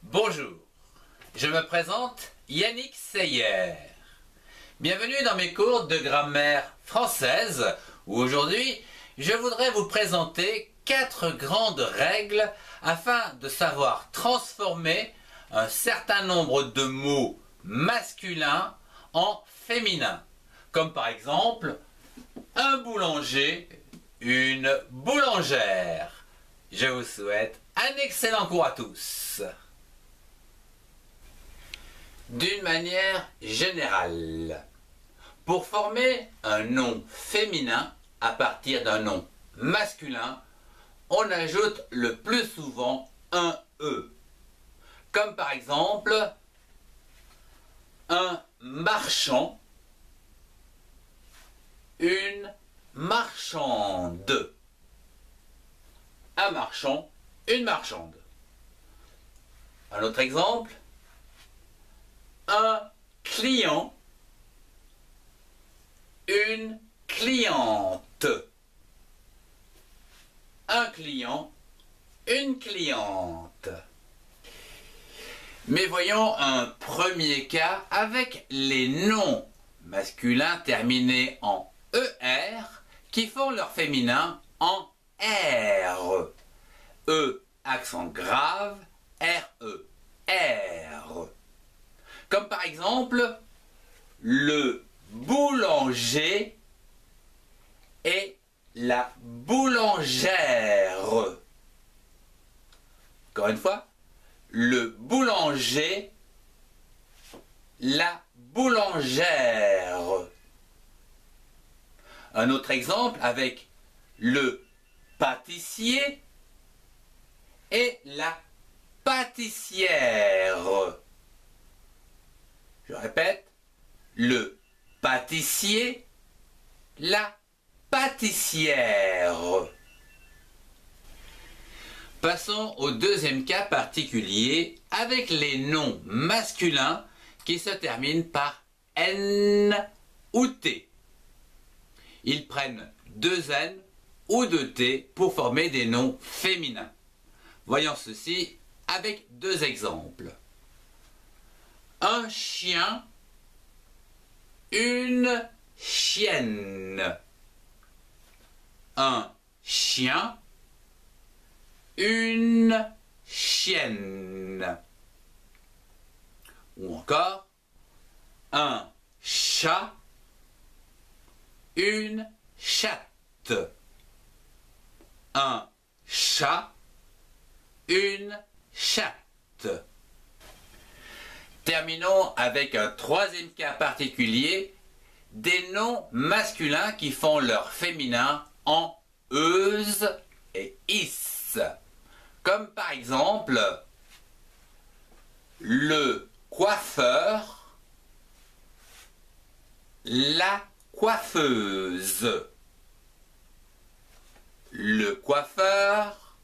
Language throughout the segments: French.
Bonjour, je me présente Yannick Seyer. Bienvenue dans mes cours de grammaire française où aujourd'hui je voudrais vous présenter 4 grandes règles afin de savoir transformer un certain nombre de mots masculins en féminins. Comme par exemple un boulanger, une boulangère. Je vous souhaite un excellent cours à tous. D'une manière générale, pour former un nom féminin à partir d'un nom masculin, on ajoute le plus souvent un E. Comme par exemple, un marchand, une marchande. Un marchand, une marchande. Un autre exemple, un client, une cliente. Un client, une cliente. Mais voyons un premier cas avec les noms masculins terminés en ER qui font leur féminin en R. E, accent grave, R-E, R. Comme par exemple, le boulanger et la boulangère. Encore une fois, le boulanger, la boulangère. Un autre exemple avec le pâtissier et la pâtissière. Je répète, le pâtissier, la pâtissière. Passons au deuxième cas particulier avec les noms masculins qui se terminent par N ou T. Ils prennent 2 N ou 2 T pour former des noms féminins. Voyons ceci avec 2 exemples. Un chien, une chienne. Un chien, une chienne. Ou encore, un chat, une chatte. Un chat, une chatte. Terminons avec un troisième cas particulier, des noms masculins qui font leur féminin en euse et is. Comme par exemple, le coiffeur, la coiffeuse. Le coiffeur,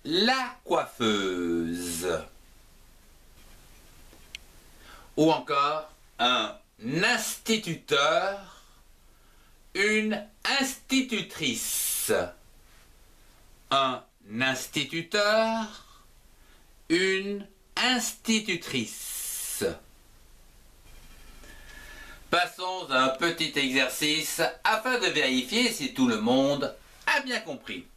la coiffeuse. Ou encore un instituteur, une institutrice. Un instituteur, une institutrice. Passons à un petit exercice afin de vérifier si tout le monde a bien compris.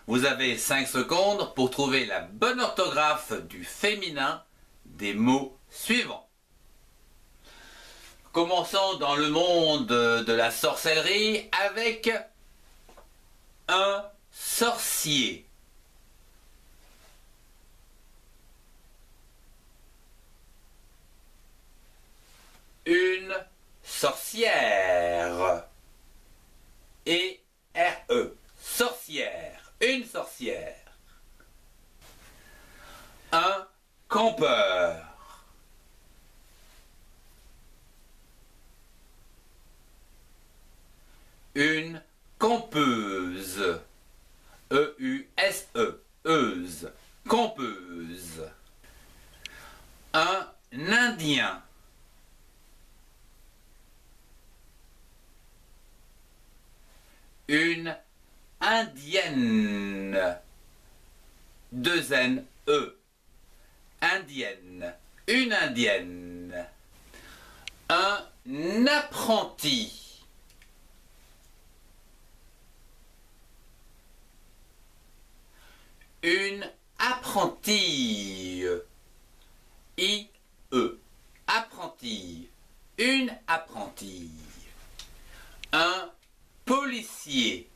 Vous avez 5 secondes pour trouver la bonne orthographe du féminin des mots suivants. Commençons dans le monde de la sorcellerie avec un sorcier. Une sorcière. E-R-E. Sorcière. Une sorcière. Un campeur. Une campeuse. E-U-S-E. Euse. Campeuse. Un indien. Une indienne. 2 N-E. indienne, une indienne. Un apprenti. Une apprentie. I-E. Apprenti. Une apprentie. Un policier.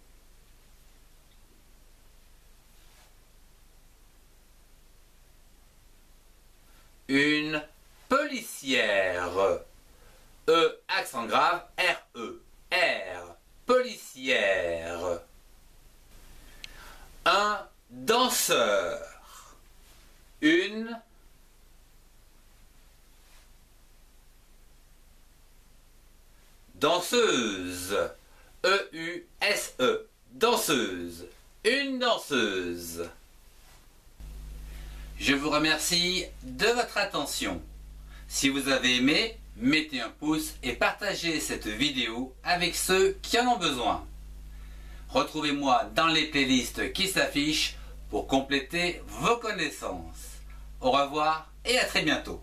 Une policière. E, accent grave, R-E. R. Policière. Un danseur. Une danseuse. E-U-S-E. Danseuse. Une danseuse. Je vous remercie de votre attention. Si vous avez aimé, mettez un pouce et partagez cette vidéo avec ceux qui en ont besoin. Retrouvez-moi dans les playlists qui s'affichent pour compléter vos connaissances. Au revoir et à très bientôt.